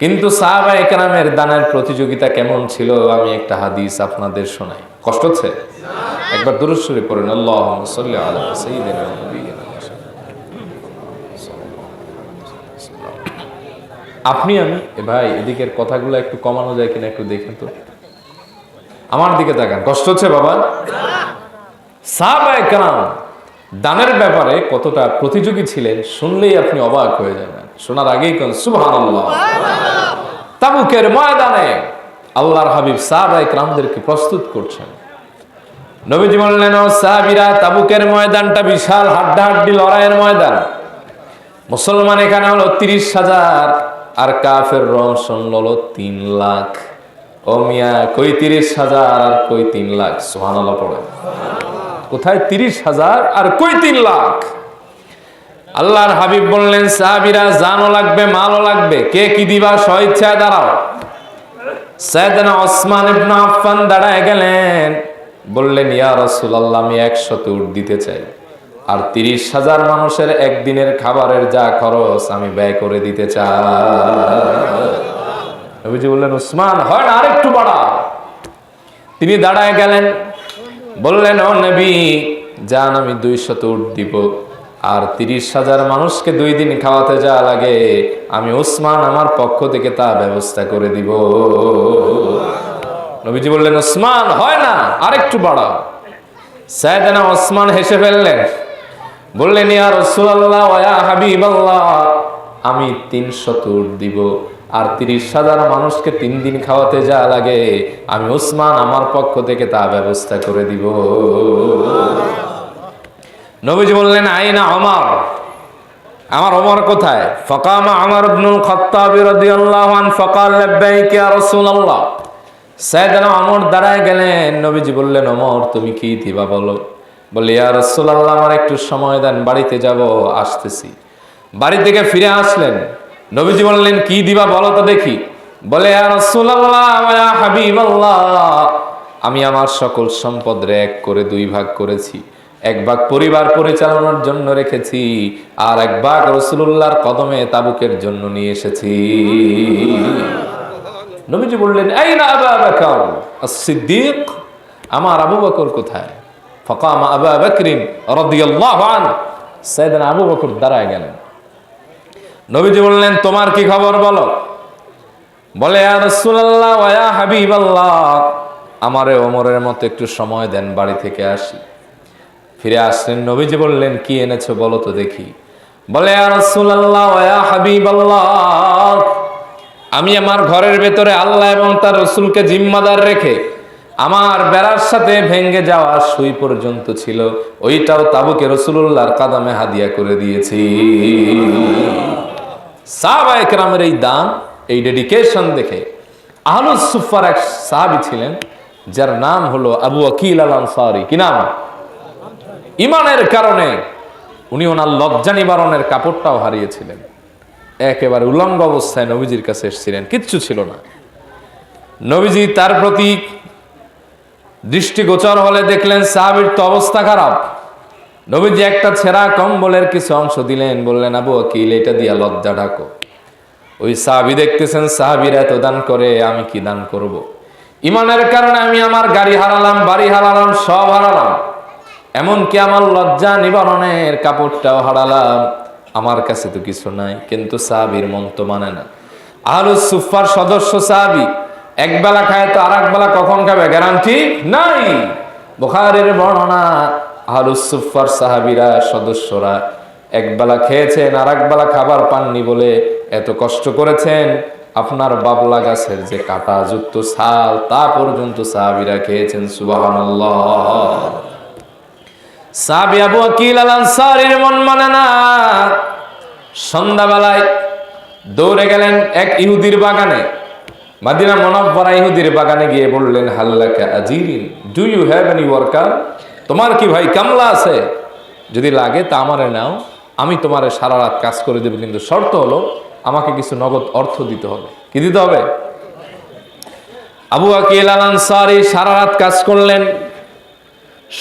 কিন্তু সাহাবায়ে কেরামের দানের প্রতিযোগিতা কেমন ছিল আমি একটা হাদিস আপনাদের শোনাই। কষ্ট হচ্ছে? একবার দুরূদ শরীফ পড়েন, আল্লাহুম্মা সাল্লি আলা সাইয়্যিদিনা নাবিয়িনা। আপনি আমি ভাই এদিকের কথাগুলো একটু কমানো যায় কিনা একটু দেখেন তো, আমার দিকে তাকান। কষ্ট হচ্ছে বাবা? সাহাবায়ে কেরাম দানের ব্যাপারে কতটা প্রতিযোগী ছিলেন শুনলেই আপনি অবাক হয়ে যাবেন। শোনার আগেই কোন সুবহানাল্লাহ। তাবুকের ময়দানে আল্লাহর হাবিব সাহাবায়ে কেরামদেরকে প্রস্তুত করছেন। নবীজি বললেন, ও সাহাবীরা, তাবুকের ময়দানটা বিশাল হাড্ডাহাড্ডি লড়াইয়ের ময়দান। মুসলমান এখানে হলো 30,000 আর কাফের রংশন হলো 3 লাখ। ও মিয়া, কই 30,000 আর কই 3 লাখ? সুবহানাল্লাহ পড়ে। কোথায় 30,000 আর কই 3 লাখ? আল্লাহর হাবিব বললেন, সাহাবীরা, জানও লাগবে মালও লাগবে, কে কি দিবা স্বেচ্ছায় দাঁড়াও। সাইয়েদনা ওসমান ইবনে আফফান দাঁড়ায় গেলেন, বললেন, ইয়া রাসূলুল্লাহ, আমি 100 উট দিতে চাই, আর 30,000 মানুষের একদিনের খাবারের যা খরচ আমি ব্যয় করে দিতে চাই। নবীজি বললেন, ওসমান, হয় না আরেকটু বাড়াও। তিনি দাঁড়ায় গেলেন, বললেন, ও নবী, জান, আমি 200 উট দিব, আর 30,000 মানুষকে 2 দিন খাওয়াতে যা লাগে আমি ওসমান আমার পক্ষ থেকে তা ব্যবস্থা করে দিব। নবীজি বললেন, ওসমান, হয় না আরেকটু বাড়াও। সাইয়েদনা ওসমান হেসে ফেললেন, বললেন, ইয়া রাসূলুল্লাহ ওয়া ইয়া হাবিবাল্লাহ, আমি 300 উট দিব, আর 30,000 মানুষকে 3 দিন খাওয়াতে যা লাগে আমি ওসমান আমার পক্ষ থেকে তা ব্যবস্থা করে দিব। নবীজি বললেন, আইনা ওমর, আমার ওমর কোথায়? ফাকামা ওমর ইবনুল খাত্তাব রাদিয়াল্লাহু আনহু ফাকাল লাব্বাইক ইয়া রাসূলুল্লাহ। সাইয়েদনা ওমর দাঁড়ায় গেলেন। নবীজি বললেন, ওমর, তুমি কি দিবা বলো। বলে, ইয়া রাসূলুল্লাহ, আমার একটু সময় দেন, বাড়িতে যাব, আসতেছি। বাড়ি থেকে ফিরে আসলেন। নবীজি বললেন, কি দিবা বলো তো দেখি। বলে, ইয়া রাসূলুল্লাহ ওয়া ইয়া হাবিবাল্লাহ, আমি আমার সকল সম্পদ 1 করে 2 ভাগ করেছি। 1 ভাগ পরিবার পরিচালনার জন্য রেখেছি, আর 1 ভাগ রাসূলুল্লাহর কদমে তাবুকের জন্য নিয়ে এসেছি। নবীজি বললেন, আইনা আবু বকর as-সিদ্দিক, আমার আবু বকর কোথায়? ফাকামা আবু বকর রাদিয়াল্লাহু আনহু, সাইয়েদনা আবু বকর দাঁড়ায় গেলেন। নবীজি বললেন, তোমার কি খবর বলো। বলে, ইয়া রাসূলুল্লাহ ওয়া ইয়া হাবিবাল্লাহ, আমারে ওমরের মতো একটু সময় দেন, বাড়ি থেকে আসি। ফিরে আসলেন। নবীজি বললেন, কি এনেছো বলো তো দেখি। বলে, ইয়া রাসূলুল্লাহ ওয়া ইয়া হাবিবাল্লাহ, আমি আমার ঘরের ভেতরে আল্লাহ এবং তার রাসূলকে জিম্মাদার রেখে আমার বেড়ার সাথে ভেঙে যাওয়া সুই পর্যন্ত ছিল, ওইটাও তাবুকে রাসূলুল্লাহর কদমে হাদিয়া করে দিয়েছি। সাহাবায়ে কেরামের এই দান, এই ডেডিকেশন দেখে আহলুস সুফফার এক সাহাবী ছিলেন, যার নাম হলো আবু ওয়াকিল আল আনসারী। কি নাম? ইমানের কারণে উনি ওনার লজ্জা নিবারণের কাপড়টাও হারিয়েছিলেন। একেবারে উলঙ্গ অবস্থায় নবীজির কাছে এসেছিলেন, কিচ্ছু ছিল না। নবীজি তার প্রতি দৃষ্টিগোচর হলে দেখলেন সাহাবীর তো অবস্থা খারাপ। নবীজি একটা ছেঁড়া কম্বলের কিছু অংশ দিলেন, বললেন, আবু ওয়াকিল, এটা দিয়া লজ্জা ঢাকো। ওই সাহাবী দেখতেছেন সাহাবীরা এত দান করে, আমি কি দান করব। ইমানের কারণে আমি আমার গাড়ি হারালাম, বাড়ি হারালাম, সব হারালাম, এমনকি আমার লজ্জা নিবারণের কাপড়টাও হারালাম, আমার কাছে তো কিছু নাই। কিন্তু সাহাবীর মন তো মানে না। আহলুস সুফফার সদস্য সাহাবী, একবেলা খায় তো আরেক বেলা কখন খাবে গ্যারান্টি নাই। বুখারীর বর্ণনা, আহলুস সুফফার সাহাবীরা, সদস্যরা একবেলা খেয়েছেন, আরেক বেলা খাবার পাননি বলে এত কষ্ট করেছেন, আপনার বাবলা গাছের যে কাঁটা যুক্ত ছাল তা পর্যন্ত সাহাবীরা খেয়েছেন। সুবহানাল্লাহ। সাহাবী আবু ওয়াকিল আল আনসারীর মন মানে না। সন্ধ্যাবেলায় দৌড়ে গেলেন এক ইহুদির বাগানে, মদিনা মুনাওয়ারা ইহুদির বাগানে গিয়ে বললেন, হাল্লাকা আজিরিন, do you have any worker? তোমার কি ভাই কামলা আছে? যদি লাগে তা আমারে নাও, আমি তোমারে সারা রাত কাজ করে দেবো, কিন্তু শর্ত হলো আমাকে কিছু নগদ অর্থ দিতে হবে। কি দিতে হবে? আবু আকিল আল আনসারী সারা রাত কাজ করলেন।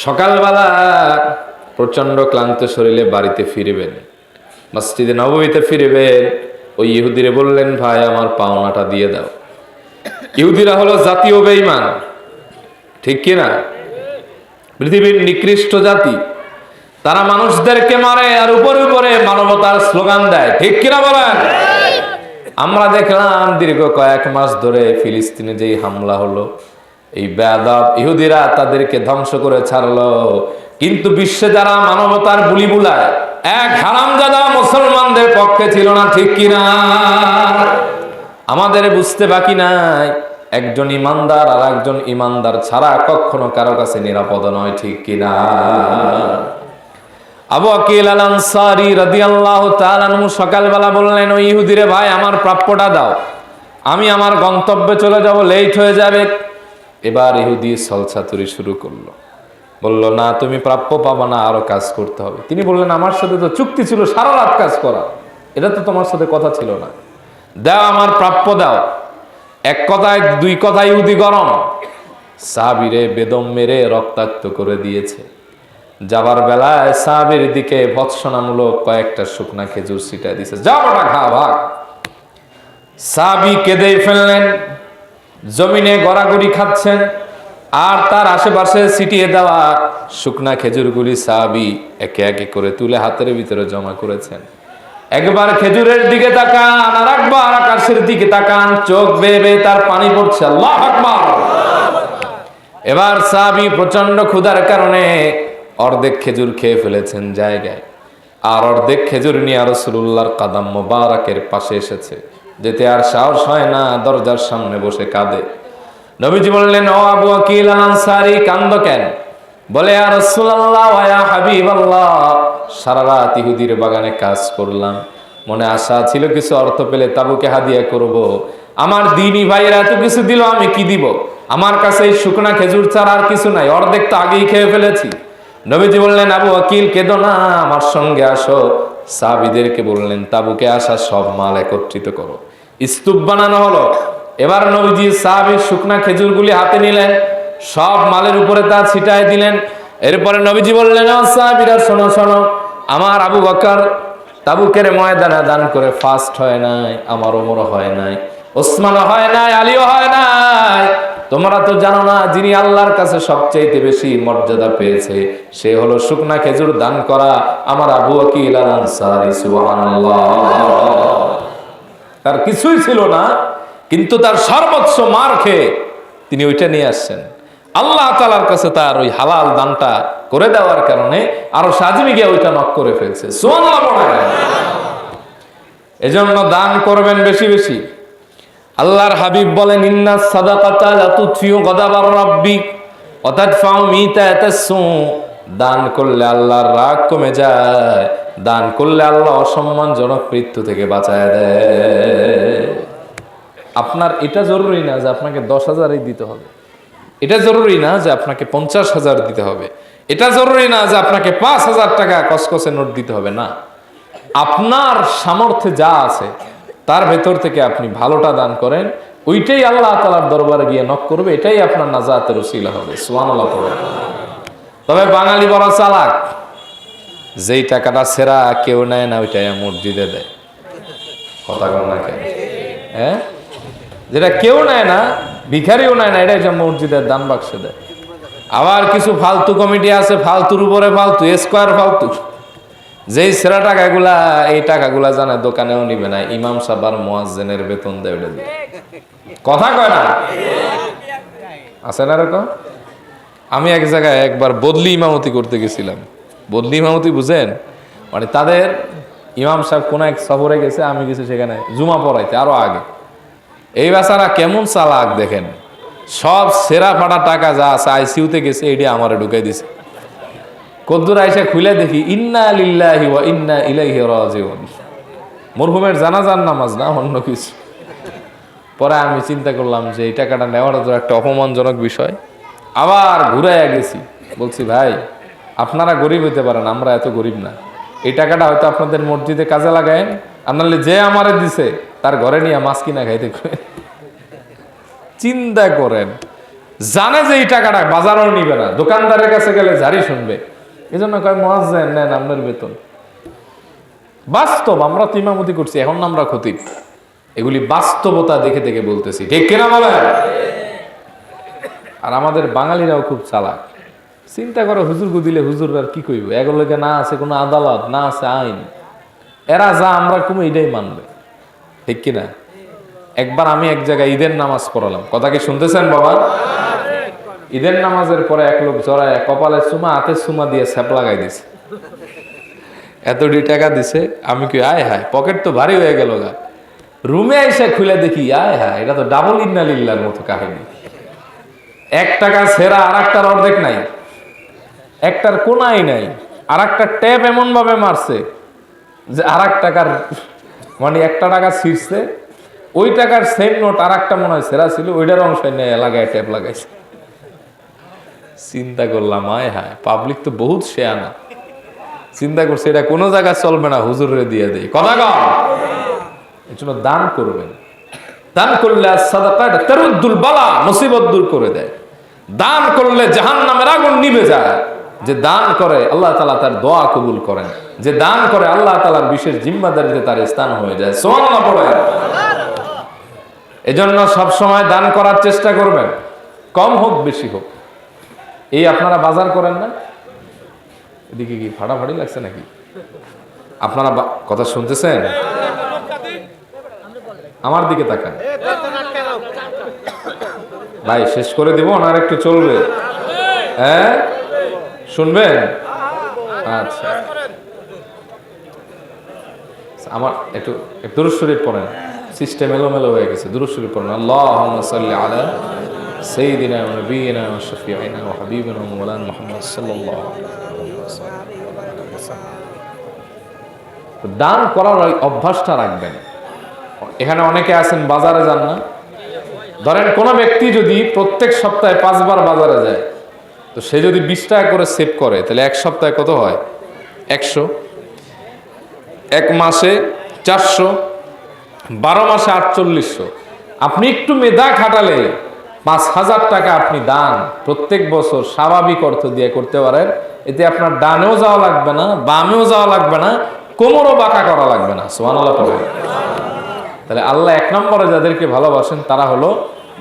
সকালবেলা প্রচন্ড ক্লান্ত শরীরে বাড়িতে ফিরবেন, মসজিদে নববীতে ফিরবেন। ওই ইহুদিরে বললেন, ভাই আমার পাওনাটা দিয়ে দাও। ইহুদিরা হলো জাতীয় বেঈমান, ঠিক কিনা? পৃথিবীর নিকৃষ্ট জাতি। তারা মানুষদেরকে মারে আর উপরে উপরে মানবতার স্লোগান দেয়, ঠিক কিনা বলেন? আমরা দেখলাম দীর্ঘ কয়েক মাস ধরে ফিলিস্তিনে যেই হামলা হলো, এই বেয়াদব ইহুদিরা তাদেরকে ধ্বংস করে ছাড়লো, কিন্তু বিশ্বে যারা মানবতার বুলি বুলায় এক হারামজাদা মুসলমানদের পক্ষে ছিল না, ঠিক কিনা? আমাদের বুঝতে বাকি নাই, একজন ইমানদার আর একজন ইমানদার ছাড়া কখনো কারো কাছে নিরাপদ নয়, ঠিক কিনা? আবু আকিল আল আনসারী রাদিয়াল্লাহু তাআলা আনহু সকালবেলা বললেন, ওই ইহুদিরে, ভাই আমার প্রাপ্যটা দাও, আমি আমার গন্তব্যে চলে যাব, লেট হয়ে যাবে। এবার ইহুদি ছলছাতুরি শুরু করলো, বলল, না তুমি প্রাপ্য পাবা না, আরো কাজ করতে হবে। তিনি বললেন, আমার সাথে তো চুক্তি ছিল সারা রাত কাজ করা, এটা তো তোমার সাথে কথা ছিল না, দাও আমার প্রাপ্য দাও। এক কথায় দুই কথায় ইহুদি গরম, সাহাবীরে বেদম মেরে রক্তাক্ত করে দিয়েছে। যাবার বেলায় সাহাবীর দিকে ভৎসনামূলক কয়েকটা শুকনা খেজুর ছিটায় দিয়েছে, যা বড়া খা ভাগ। সাহাবী কেঁদেই ফেললেন, জমিনে গড়াগড়ি খাচ্ছেন, আর তার আশেপাশে ছিটিয়ে দেওয়া শুকনা খেজুরগুলি সাহাবী একে একে করে তুলে হাতের ভিতরে জমা করেছেন। একবার খেজুরের দিকে তাকান আর একবার আকাশের দিকে তাকান, চোখ বেয়ে বেয়ে তার পানি পড়ছে, আল্লাহু আকবার। এবার সাহাবী প্রচন্ড ক্ষুধার কারণে অর্ধেক খেজুর খেয়ে ফেলেছেন জায়গায়, আর অর্ধেক খেজুর নিয়ে রাসূলুল্লাহর কাদাম মোবারকের পাশে এসেছে, যেতে আর সাহস হয় না, দরজার সামনে বসে কাঁদে। নবীজি বললেন, ও আবু আকিল আল আনসারী, কান্দো কেন? বলে, ইয়া রাসূলুল্লাহ ওয়া ইয়া হাবিবাল্লাহ, সারা রাত ইহুদির বাগানে কাজ করলাম, মনে আশা ছিল কিছু অর্থ পেলে তাবুকে হাদিয়া করব। আমার দ্বীনি ভাইয়েরা এত কিছু দিল, আমি কি দিব? আমার কাছে এই শুকনা খেজুর ছাড়া আর কিছু নাই, অর্ধেক তো আগেই খেয়ে ফেলেছি। নবীজি বললেন, আবু আকিল কেঁদো না, আমার সঙ্গে আসো। সাহাবীদেরকে বললেন, তাবুকে আসা সব মাল একত্রিত করো। স্তূপ বানানো হলো। এবার নবীজি সাহাবীর শুকনা খেজুরগুলি হাতে নিলেন, সব মালের উপরে তা ছিটায় দিলেন। এরপরে নবীজি বললেন, ও সাহাবীরা শোনো শোনো, আমার আবু বকর তাবুকের ময়দানে দান করে ফার্স্ট হয় নাই, আমার ওমর হয় নাই, ওসমানও হয় নাই, আলীও হয় নাই। তোমরা তো জানো না, যিনি আল্লাহর কাছে সবচেয়ে বেশি মর্যাদা পেয়েছে সে হলো শুকনা খেজুর দান করা আমার আবু আকিল আল আনসারী। সুবহানাল্লাহ। তার কিছুই ছিল না, কিন্তু তার সর্বোচ্চ মার খেয়ে তিনি ওইটা নিয়ে আসছেন। আল্লাহ তাআলার কাছে তার ওই হালাল দানটা করে দেওয়ার কারণে আরো সাজিমি গিয়ে ওইটা নক করে ফেলছে। সুবহানাল্লাহ পড়েন। এজন্য দান করবেন বেশি বেশি। আল্লাহর হাবিব বলেন, ইন্নাস সাদাকাতা লা তুতফিউ গাদাবার রাব্বি ওয়া তাদফাউ মিতাতাসসু। দান করলে আল্লাহর রাগ কমে যায়, দান করলে আল্লাহ অসম্মানজনক মৃত্যু থেকে বাঁচায় দেয়। আপনার এটা জরুরি না যে আপনাকে 10,000 দিতে হবে, এটা জরুরি না যে আপনাকে 50,000 দিতে হবে, এটা জরুরি না যে আপনাকে 5,000 টাকা কসকসে নোট দিতে হবে। না, আপনার সামর্থ্যে যা আছে তার ভেতর থেকে আপনি ভালোটা দান করেন, ওইটাই আল্লাহ তাআলার দরবারে গিয়ে নক করবে, এটাই আপনার নাজাতের ওসিলা হবে। সুবহানাল্লাহ। তবে বাঙালি বড় চালাক, যেই টাকাটা সেরা কেউ নেয় না ওইটাই মসজিদে দেয়। কথা বল না কেন? হ্যাঁ, যেটা কেউ নেয় না, ভিখারিও নেয় না, এটাই মসজিদের দান বাক্সে দেয়। আবার কিছু ফালতু কমিটি আছে, ফালতুর উপরে ফালতু, স্কোয়ার ফালতু, যেই সেরা টাকাগুলা, এই টাকাগুলা জানে দোকানেও নিবে না, ইমাম সাহেব আর মুয়াজ্জিনের বেতন দেয় ওটা দিয়ে। কথা কয় না? আছে না এরকম? আমি এক জায়গায় একবার বদলি ইমামতি করতে গেছিলাম। বদলি ইমামতি বুঝেন? মানে তাদের ইমাম সাহেব কোন এক সফরে গেছে, আমি গেছি সেখানে জুমা পড়াইতে আরো আগে। এই বেচারা কেমন চালাক দেখেন, সব সেরা ফাটা টাকা যা আছে আইসিইউতে গেছে, এটি আমারে ঢুকাই দিছে। কদ্দুর আইসা খুলে দেখি, ইন্না লিল্লাহি ওয়া ইন্না ইলাইহি রাজিউন। মরহুমের জানাজার নামাজ না, অন্য কিছু। পরে আমি চিন্তা করলাম যে এই টাকাটা নেওয়াটা তো একটা অপমানজনক বিষয়। আবার ঘুরাইয়া গেছি, বলছি ভাই আপনারা গরিব হইতে পারেন, আমরা এত গরিব না। এই টাকাটা হয়তো আপনাদের মসজিদে কাজে লাগায়েন, আর নাহলে যে আমারে দিছে তার ঘরে নিয়ে মাছ কিনা খাইতে করেন। চিন্তা করেন, জানে যে এই টাকাটা বাজারও নিবে না, দোকানদারের কাছে গেলে ঝাড়ি শুনবে, এই জন্য কয় মুয়াজ্জিন নেন আপনার বেতন। বাস্তব, আমরা তো ইমামতি করছি, এখন আমরা খতিব, এগুলি বাস্তবতা দেখে দেখে বলতেছি, ঠিক কিনা বলেন? আর আমাদের বাঙালিরাও খুব চালাক, চিন্তা করে হুজুরকে দিলে হুজুর আর কি কইব, এগুলোকে না আছে কোনো আদালত, না আছে আইন, এরা যা আমরা কোনো এটাই মানবে, ঠিক কিনা? একবার আমি এক জায়গায় ঈদের নামাজ পড়ালাম, কথা কি শুনতেছেন বাবা? ঈদের নামাজের পরে এক লোক জড়ায় কপালে চুমা হাতে চুমা দিয়ে স্যাপ লাগাই দিছে, এতটি টাকা দিছে। আমি কি আয় হায়, পকেট তো ভারী হয়ে গেল গা। রুমে এসে খুলে দেখি আয় হায়, এটা তো ডাবল ইন্না লিল্লার মতো কাহিনী। 1 টাকা ছেঁড়া, আর একটার অর্ধেক নাই, একটার কোনাই নাই, আর একটা ট্যাপ এমন ভাবে মারছে যে আর 1 টাকার মানে 1 টাকা ছিঁড়ছে, ওই টাকার সেম নোট আর একটা মনে হয় ছেঁড়া ছিল, ওইটার অংশ নেই লাগায় ট্যাপ লাগাইছে। চিন্তা করলাম আয় হায়, পাবলিক তো বহুত শেয়ানা। চিন্তা করছে এটা কোনো জায়গায় চলবে না, হুজুরে দিয়ে দেয়, কথা কও। এর জন্য দান করবেন, দান করলে সাদাকা তারুদ্দুল বালা, মুসিবত দূর করে দেয়। দান করলে জাহান্নামের আগুন নিভে যায়। যে দান করে আল্লাহ তাআলা তার দোয়া কবুল করেন, যে দান করে আল্লাহ তাআলার বিশেষ জিম্মাদারিতে তার স্থান হয়ে যায়। সুবহানাল্লাহ পড়েন। এজন্য সব সময় দান করার চেষ্টা করবেন, কম হোক বেশি হোক। এই আপনারা বাজার করেন না, এদিকে কি ফাটাফাটি লাগছে নাকি? আপনারা কথা শুনতেছেন? আমার দিকে তাকান ভাই, শেষ করে দিব না আর একটু চলবে? হ্যাঁ শুনবেন? আচ্ছা, আমার একটু দুরূদ শরীফ পড়েন, সিস্টেম এলোমেলো হয়ে গেছে। দুরূদ শরীফ পড়েন। আল্লাহুম্মা সাল্লি আলা সাইয়্যিদিনা ওয়া নাবিয়িনা ওয়া শাফিঈনা ওয়া হাবিবিনা ওয়া মাওলানা মুহাম্মদ সাল্লাল্লাহু আলাইহি ওয়াসাল্লাম। দান করার ওই অভ্যাসটা রাখবেন। এখানে অনেকে আছেন বাজারে যান না। ধরেন কোন ব্যক্তি যদি প্রত্যেক সপ্তাহে 5 বার বাজারে যায়, তো সে যদি 20 টাকা করে সেভ করে, তাহলে এক সপ্তাহে কত হয়? 100, এক মাসে 400, 12 মাসে 4800। আপনি একটু মেধা খাটালে 5000 টাকা আপনি দান প্রত্যেক বছর স্বাভাবিক অর্থ দিয়ে করতে পারেন। এতে আপনার ডানেও যাওয়া লাগবে না, বামেও যাওয়া লাগবে না, কোমরও বাঁকা করা লাগবে না। সুবহানাল্লাহ পড়ে। তাহলে আল্লাহ 1 নম্বরে যাদেরকে ভালোবাসেন তারা হলো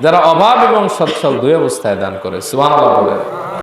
যারা অভাব এবং সচ্ছল দুই অবস্থায় দান করে। সুবহানাল্লাহ পড়ে।